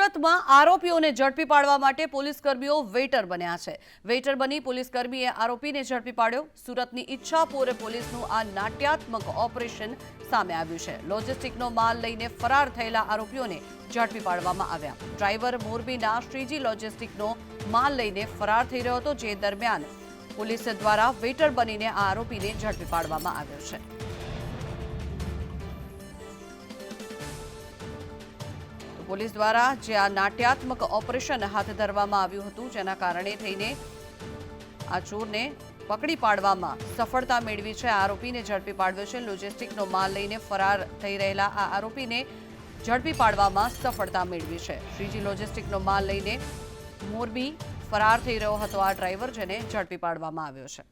સુરતમાં આરોપીઓને ઝડપી પાડવા માટે પોલીસકર્મીઓ વેઇટર બન્યા છે। વેઇટર બની પોલીસકર્મીએ આરોપીને ઝડપી પાડ્યો। સુરતની ઈચ્છાપુર પોલીસનું આ નાટ્યાત્મક ઓપરેશન સામે આવ્યું છે। લોજિસ્ટિકનો માલ લઈને ફરાર થયેલા આરોપીઓને ઝડપી પાડવામાં આવ્યા। ડ્રાઈવર મોરબીના શ્રીજી લોજિસ્ટિકનો માલ લઈને ફરાર થઈ રહ્યો હતો, જે દરમિયાન પોલીસ દ્વારા વેઇટર બનીને આ આરોપીને ઝડપી પાડવામાં આવ્યો છે। પોલીસ દ્વારા જે આ નાટ્યાત્મક ઓપરેશન હાથ ધરવામાં આવ્યું હતું, જેના કારણે થઈને આ ચોરને પકડી પાડવામાં સફળતા મેળવી છે। આરોપીને ઝડપી પાડ્યો છે। લોજિસ્ટિકનો માલ લઈને ફરાર થઈ રહેલા આ આરોપીને ઝડપી પાડવામાં સફળતા મેળવી છે। શ્રીજી લોજિસ્ટિકનો માલ લઈને મોરબી ફરાર થઈ રહ્યો હતો આ ડ્રાઈવર, જેને ઝડપી પાડવામાં આવ્યો છે।